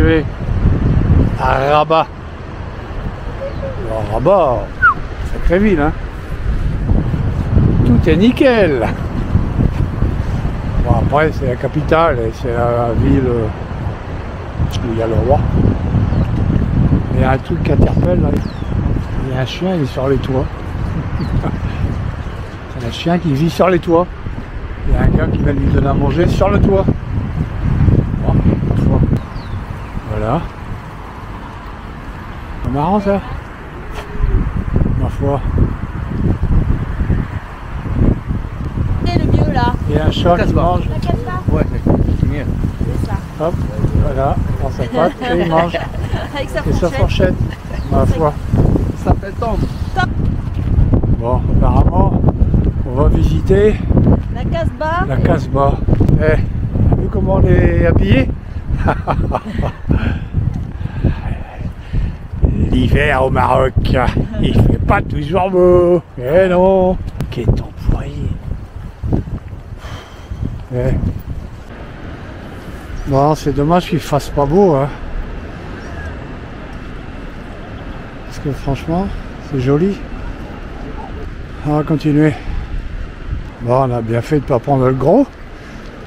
arrivé à Rabat. Alors, Rabat, sacrée ville, hein. Tout est nickel. Bon, après, c'est la capitale et c'est la ville où il y a le roi. Il y a un truc qui interpelle là. Il y a un chien, il est sur les toits. C'est un chien qui vit sur les toits. Il y a un gars qui va lui donner à manger sur le toit. Oh, voilà. C'est marrant ça. Ma foi. Et le vieux là. Il y a un chat qui mange. La casbah. Ouais, c'est mieux. C'est ça. Hop, voilà, il prend sa patte et il mange. Avec sa Et sa fourchette. fourchette. Ma foi. Ça s'appelle Tom. Bon, apparemment, on va visiter La casbah. la Casbah. Eh, t'as vu comment on est habillé? L'hiver au Maroc, il fait pas toujours beau. Eh non, qu'est employé. Eh. Bon, c'est dommage qu'il fasse pas beau, hein. Parce que franchement, c'est joli. On va continuer. Bon, on a bien fait de ne pas prendre le gros.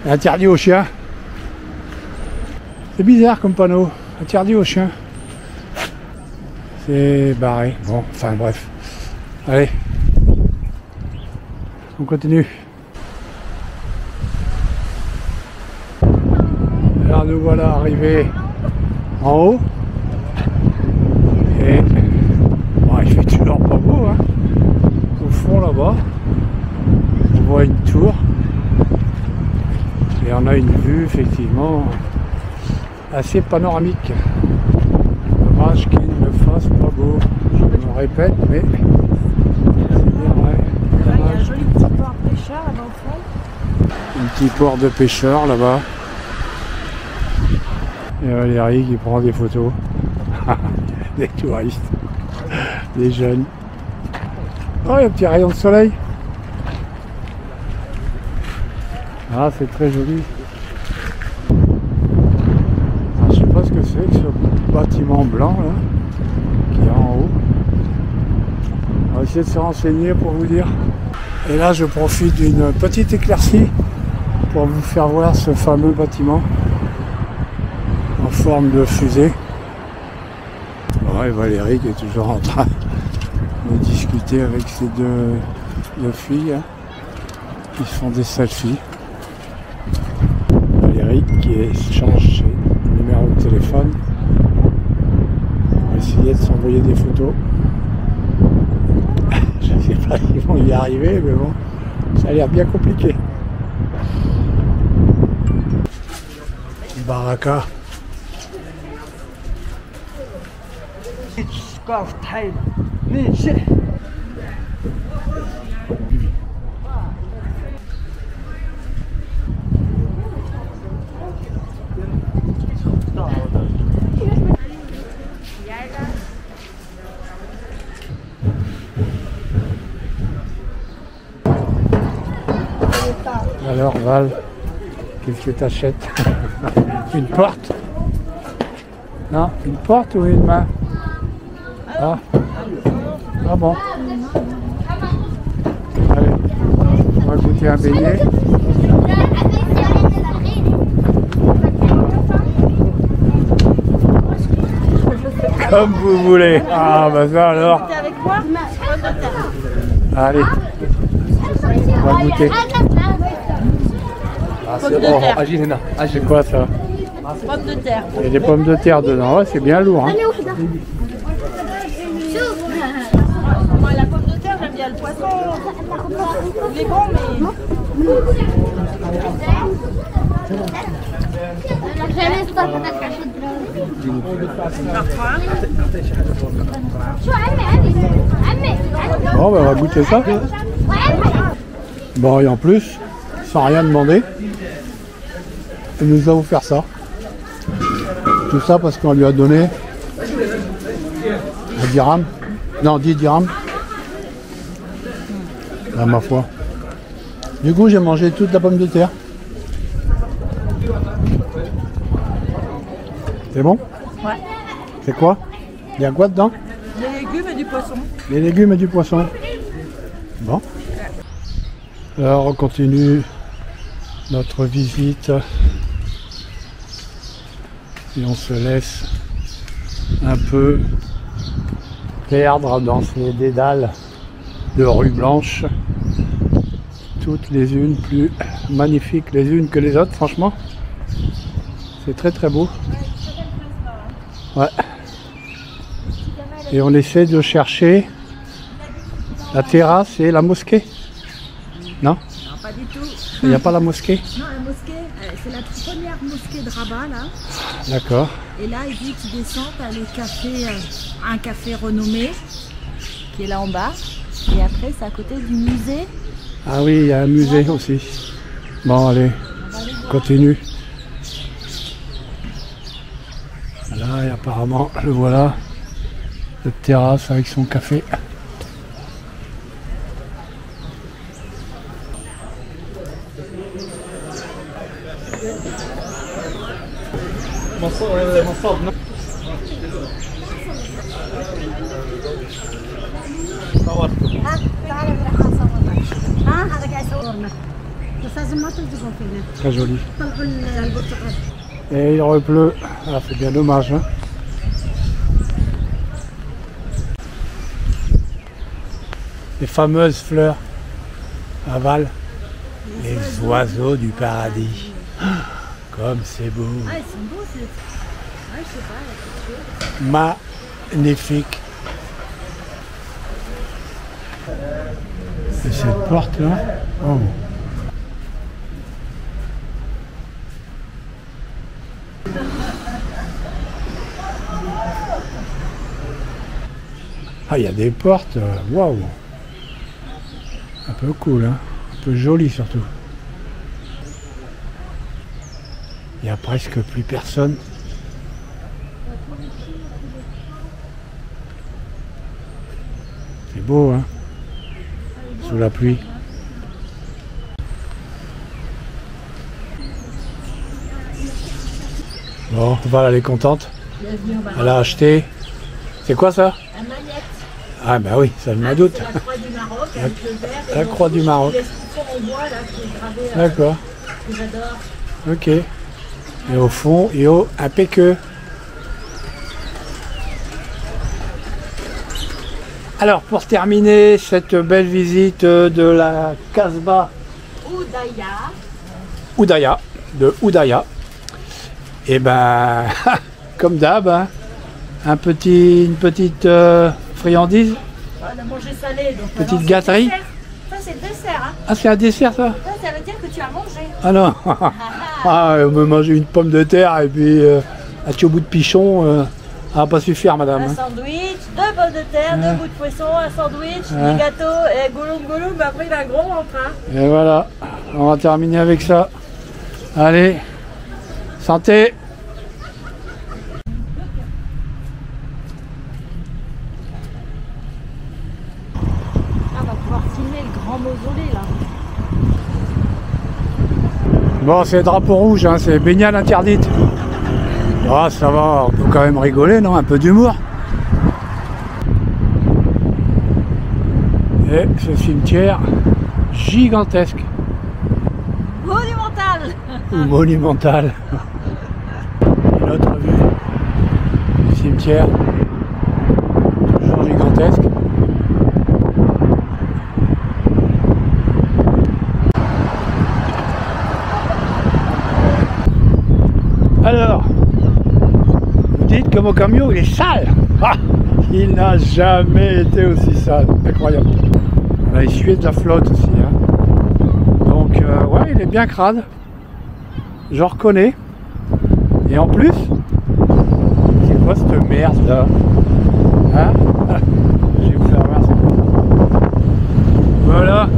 Interdit aux chiens. C'est bizarre comme panneau. Interdit aux chiens. C'est barré. Bon, enfin bref. Allez. On continue. Alors nous voilà arrivés en haut. Et bon, il fait toujours pas beau, hein. Au fond là-bas, on voit une tour. Et on a une vue effectivement assez panoramique. Dommage qu'il ne fasse pas beau. Je me répète, mais c'est bien vrai. Là, il y a un joli petit port pêcheur là-bas au fond. Un petit port de pêcheurs là-bas. Et Valérie qui prend des photos. Des touristes. Des jeunes. Oh, il y a un petit rayon de soleil. Ah, c'est très joli. Ah, je sais pas ce que c'est que ce bâtiment blanc là, qui est en haut. On va essayer de se renseigner pour vous dire. Et là, je profite d'une petite éclaircie pour vous faire voir ce fameux bâtiment en forme de fusée. Bon, et Valérie qui est toujours en train de discuter avec ces deux filles hein, qui se font des selfies. Valérie qui échange ses numéros de téléphone pour essayer de s'envoyer des photos. Je ne sais pas s'ils vont y arriver, mais bon, ça a l'air bien compliqué. Baraka. Alors Val, qu'est-ce que tu achètes? Une porte? Non, une porte ou une main? Ah, ah bon. Allez, on va goûter un beignet. Comme vous voulez. Ah bah ça alors. T'es avec moi? Allez, on va goûter. Ah, Pommes de terre. C'est quoi ça? Pommes de terre. Il y a des pommes de terre dedans, ouais, c'est bien lourd. Hein. Moi, la pomme de terre, j'aime bien le poisson. Il est bon, mais. Bon, bah, on va goûter ça. Bon, et en plus, sans rien demander, il nous a offert ça. Tout ça parce qu'on lui a donné 10 dirhams. Non, 10 dirhams. Ah, ma foi. Du coup, j'ai mangé toute la pomme de terre. C'est bon? Ouais. C'est quoi? Il y a quoi dedans? Des légumes et du poisson. Des légumes et du poisson. Bon. Alors on continue notre visite et on se laisse un peu perdre dans ces dédales de rues blanches, toutes les unes plus magnifiques les unes que les autres, franchement. C'est très très beau. Ouais. Et on essaie de chercher la terrasse et la mosquée. Non? Non, pas du tout. Il n'y a pas la mosquée? Non, la mosquée, c'est la première mosquée de Rabat, là. D'accord. Et là, il dit que tu descends, tu as le café, un café renommé, qui est là en bas. Et après, c'est à côté du musée. Ah oui, il y a un musée aussi. Bon, allez, continue. Là, et apparemment, le voilà, cette terrasse avec son café. Très joli. Et il repleut. Ah, c'est bien dommage. Hein. Les fameuses fleurs à Val. Les oiseaux du paradis. Comme c'est beau. Ah, ils sont beaux, c'est... Ouais, je sais pas, il y a quelque chose. Magnifique. Et cette porte là. Oh. Ah, il y a des portes, waouh! Un peu cool, hein? Un peu joli surtout. Il n'y a presque plus personne. C'est beau, hein? Sous la pluie. Bon, voilà, elle est contente. Elle a acheté. C'est quoi ça? La magnette. Ah bah oui, ça je m'en doute. C'est la croix du Maroc, avec le vert. La croix du Maroc. Les sculptures en bois, là, qui est gravé. D'accord. Que j'adore. Ok. Et au fond, il y a un PQ. Alors, pour terminer cette belle visite de la Casbah Oudaya. de Oudaya, et ben, comme d'hab, hein, une petite friandise, On a mangé salé. Donc petite gâterie. Ça, c'est le dessert. Hein. Ah, c'est un dessert ça? Ça veut dire que tu as mangé. Ah non. Ah, on me manger une pomme de terre et puis un petit bout de pichon, ça va pas suffire, madame. Un sandwich, 2 pommes de terre, 2 bouts de poisson, un sandwich, des gâteaux et gouloum, mais après il a un gros ventre. Hein. Et voilà, on va terminer avec ça. Allez, santé! On va pouvoir filmer le grand mausolée là. Bon, c'est drapeau rouge, hein, c'est baignade interdite. Ah, ça va, on peut quand même rigoler, non? Un peu d'humour. Et ce cimetière gigantesque. Monumental. Ou monumental. Une autre vue du cimetière, toujours gigantesque. Alors, vous dites que mon camion il est sale. Ah, il n'a jamais été aussi sale, incroyable. Là, il suit de la flotte aussi. Hein. Donc, ouais, il est bien crade. Je reconnais. Et en plus, c'est quoi cette merde là? Hein? Je vais vous faire voir. Voilà.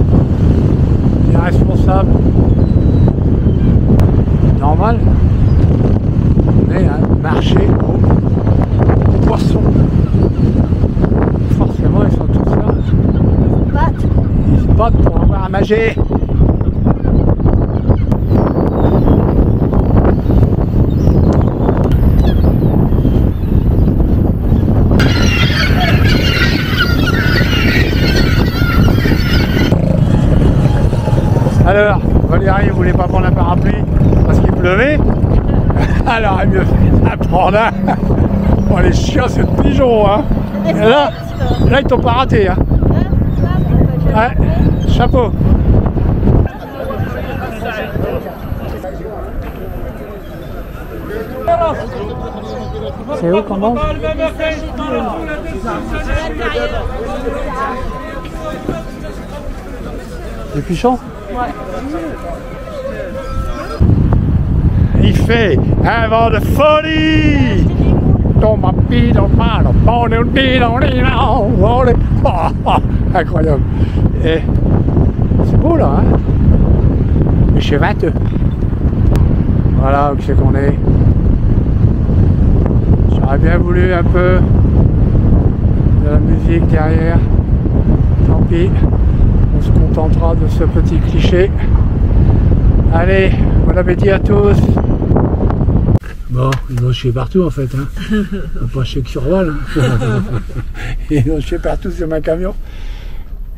Les responsables. Normal. On est un marché aux poissons. Forcément, ils sont tous là. Ils se battent pour avoir à manger. Alors, Valérie ne voulait pas prendre un parapluie parce qu'il pleuvait. Alors, elle mieux fait prendre un. Bon, les chiens, c'est de pigeons, hein. Et là, ils t'ont pas raté, hein. Ouais, chapeau. C'est où qu'on mange? Des pichons? Ouais. Il fait un vent de folie. Incroyable. Et c'est beau là, hein? Mais chez 22. Voilà où c'est qu'on est. J'aurais bien voulu un peu de la musique derrière. Tant pis. On se contentera de ce petit cliché. Allez, bon appétit à tous. Bon, ils ont chié partout en fait, hein. Pas chier que sur Val. Ils ont chié partout sur ma camion.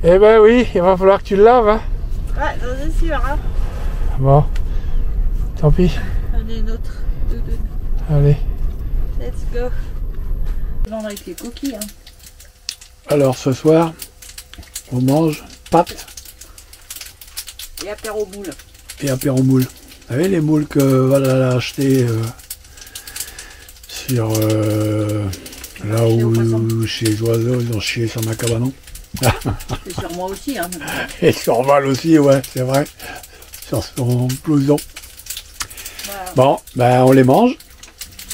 Eh ben oui, il va falloir que tu le laves, hein. Ouais, c'est sûr, hein. Bon, tant pis. Allez, une autre. Allez. Let's go. Vendre avec les coquilles, hein. Alors ce soir, on mange pâtes Et apéro moule. et apéro moule. Vous savez les moules que Val a acheté sur là où chez les oiseaux, ils ont chié sur ma cabanon. C'est sur moi aussi, hein. Et sur Val aussi, ouais, c'est vrai. Sur son blouson. Voilà. Bon, ben on les mange.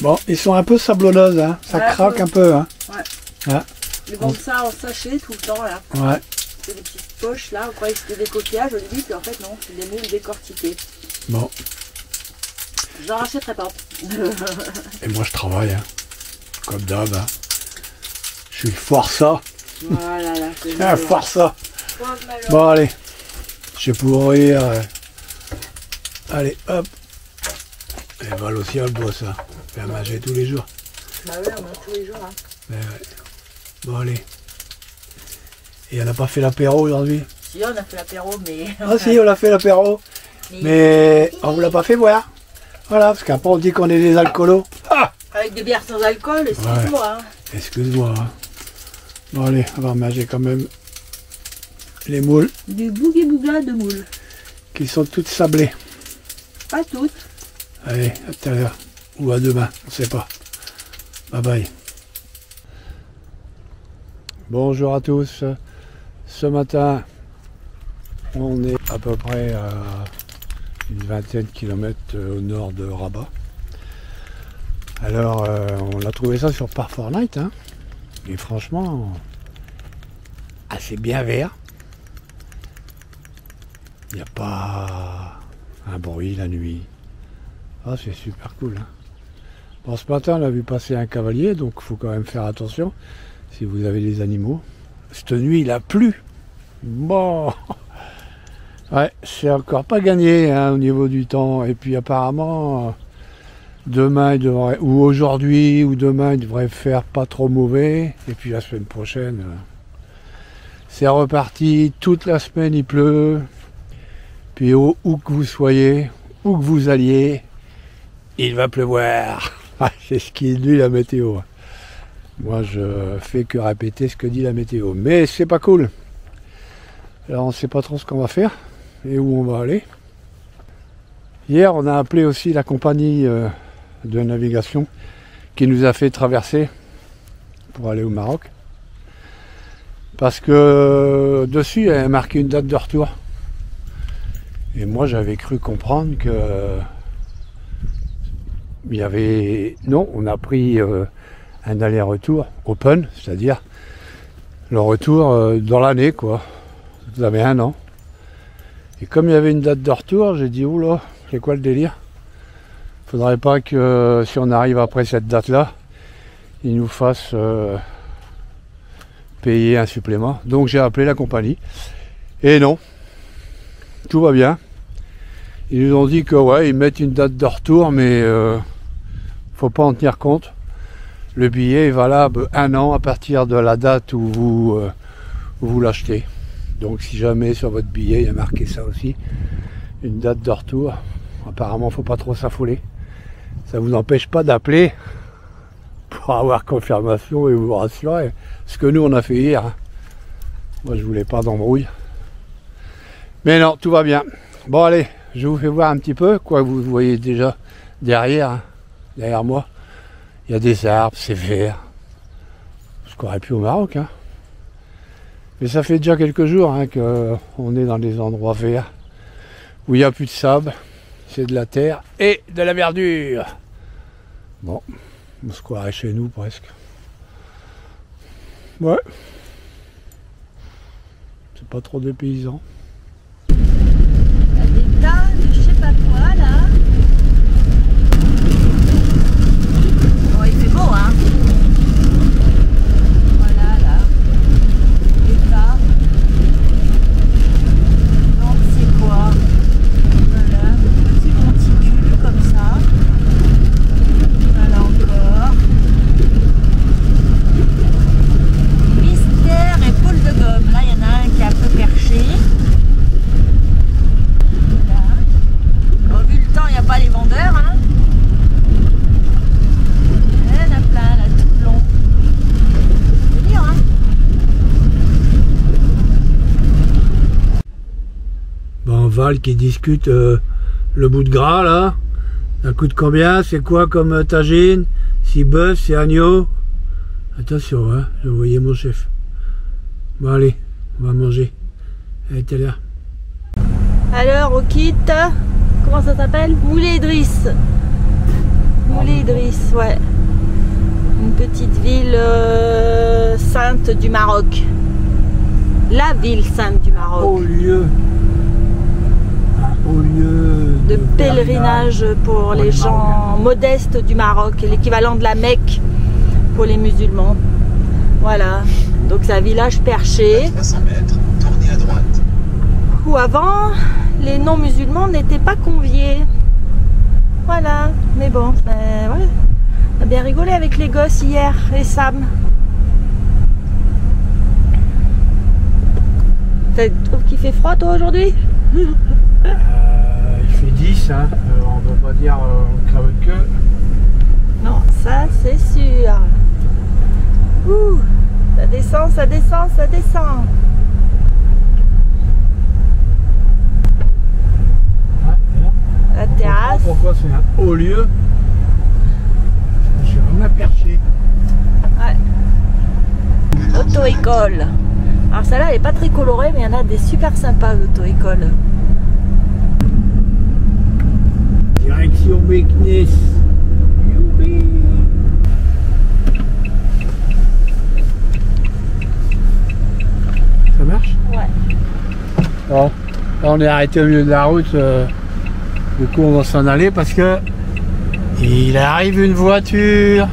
Bon, ils sont un peu sablonneuses, hein. Ça Ouais, craque un peu, hein. Ouais. Ah. Ils vendent ça en sachet tout le temps, là. Ouais. C'est des petites poches, là. On croyait que c'était des coquillages au début, puis en fait, non. C'est des moules décortiquées. Bon. J'en rachèterai pas. Et moi je travaille, hein. Comme d'hab, hein. Je suis forçat. Voilà, là. Ah, forçat. Bon, allez. Je vais pourrir. Allez, hop. Et Val aussi, elle boit ça. Faire manger tous les jours. Bah ouais, on mange tous les jours, hein. Mais ouais. Bon, allez. Et on n'a pas fait l'apéro aujourd'hui? Si, on a fait l'apéro, mais... Ah si, on a fait l'apéro. Mais on vous l'a pas fait boire. Voilà, parce qu'après on dit qu'on est des alcoolos. Ah, Avec des bières sans alcool, excuse-moi. Hein. excuse-moi. Hein. Bon allez, on va manger quand même les moules Du bougie-bouga de moules. qui sont toutes sablées. Pas toutes. Allez, à tout à l'heure. Ou à demain, on sait pas. Bye bye. Bonjour à tous. Ce matin, on est à peu près à une vingtaine de kilomètres au nord de Rabat. Alors, on a trouvé ça sur Par4Night, hein. Et franchement, assez bien vert. Il n'y a pas un bruit la nuit. Ah, c'est super cool, hein. Bon, ce matin, on a vu passer un cavalier, donc il faut quand même faire attention si vous avez des animaux. Cette nuit, il a plu. Bon, ouais, c'est encore pas gagné, hein, au niveau du temps. Et puis apparemment, demain, il devrait, ou aujourd'hui, ou demain, il devrait faire pas trop mauvais. Et puis la semaine prochaine, c'est reparti. Toute la semaine, il pleut. Puis où que vous soyez, où que vous alliez, il va pleuvoir. C'est ce qui dit la météo. Moi, je fais que répéter ce que dit la météo. Mais c'est pas cool. Alors, on ne sait pas trop ce qu'on va faire et où on va aller. Hier, on a appelé aussi la compagnie de navigation qui nous a fait traverser pour aller au Maroc. Parce que dessus, il y avait marqué une date de retour. Et moi, j'avais cru comprendre que il y avait... Non, on a pris un aller-retour open, c'est-à-dire le retour dans l'année, quoi. Vous avez un an. Et comme il y avait une date de retour, j'ai dit, oula, c'est quoi le délire? Faudrait pas que si on arrive après cette date-là, ils nous fassent payer un supplément. Donc j'ai appelé la compagnie. Et non, tout va bien. Ils nous ont dit que ouais, ils mettent une date de retour, mais faut pas en tenir compte. Le billet est valable un an à partir de la date où vous l'achetez. Donc si jamais sur votre billet il y a marqué ça aussi, une date de retour. Apparemment, faut pas trop s'affoler. Ça vous empêche pas d'appeler pour avoir confirmation et vous rassurer. Ce que nous, on a fait hier. Hein. Moi, je voulais pas d'embrouille. Mais non, tout va bien. Bon, allez, je vous fais voir un petit peu. Quoi, vous voyez déjà derrière, hein, derrière moi. Il y a des arbres, c'est vert. Ce qu'on aurait pu au Maroc. Hein. Mais ça fait déjà quelques jours hein, qu'on est dans des endroits verts où il n'y a plus de sable. C'est de la terre et de la verdure. Bon, on se croirait chez nous presque. Ouais. C'est pas trop dépaysant. Il y a des tas de je sais pas quoi là. Oh, il fait beau hein. Voilà là. Des tas. Donc c'est quoi? Voilà, petit monticule comme ça. Voilà encore. Mystère et poule de gomme. Là, il y en a un qui est un peu perché. Là. Bon, vu le temps, il n'y a pas les vendeurs. Hein. Il y en a plein là, tout le long. C'est dur, hein. Bon, Val qui discute le bout de gras là. Ça coûte combien? C'est quoi comme tagine? Si bœuf, c'est agneau? Attention, hein, je voyais mon chef. Bon allez, on va manger. Allez, t'es là. Alors, on quitte. Comment ça s'appelle? Moulay Idriss. Moulay Idriss, ouais. Une petite ville sainte du Maroc. La ville sainte du Maroc. Au lieu De pèlerinage pour les gens modestes du Maroc, l'équivalent de la Mecque pour les musulmans. Voilà, donc c'est un village perché 300 mètres, tournez à droite. où avant les non-musulmans n'étaient pas conviés. Voilà, mais bon, ouais, on a bien rigolé avec les gosses hier et Sam. Tu trouves qu'il fait froid toi aujourd'hui? il fait 10, hein. On ne peut pas dire crève de queue. Non, ça c'est sûr. Ouh, ça descend, ça descend, ça descend. Ah, et là, La terrasse. pourquoi c'est un haut lieu? Je suis vraiment perché. Ouais. Auto-école. Alors celle-là elle est pas très colorée, mais il y en a des super sympas l'auto-école. Direction Meknès. Youpi. Ça marche? Ouais. Bon, là on est arrêté au milieu de la route. Du coup on va s'en aller parce que il arrive une voiture.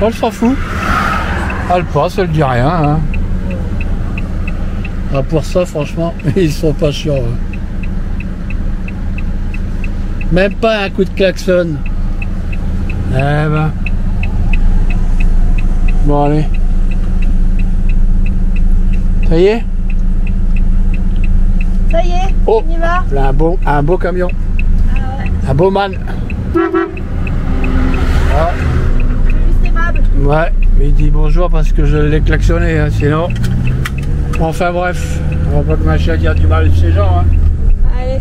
On s'en fout. Elle passe, elle dit rien. Hein. Ah, pour ça franchement, ils sont pas chiants. Hein. Même pas un coup de klaxon. Eh ben. Bon allez. Ça y est? Ça y est, Oh, on y va. là, un beau camion. Ah ouais. Un beau man. Ah, Juste aimable. ouais, il dit bonjour parce que je l'ai klaxonné, hein, sinon. Enfin bref, on va pas que ma chienne dire du mal de ces gens. Hein. Allez.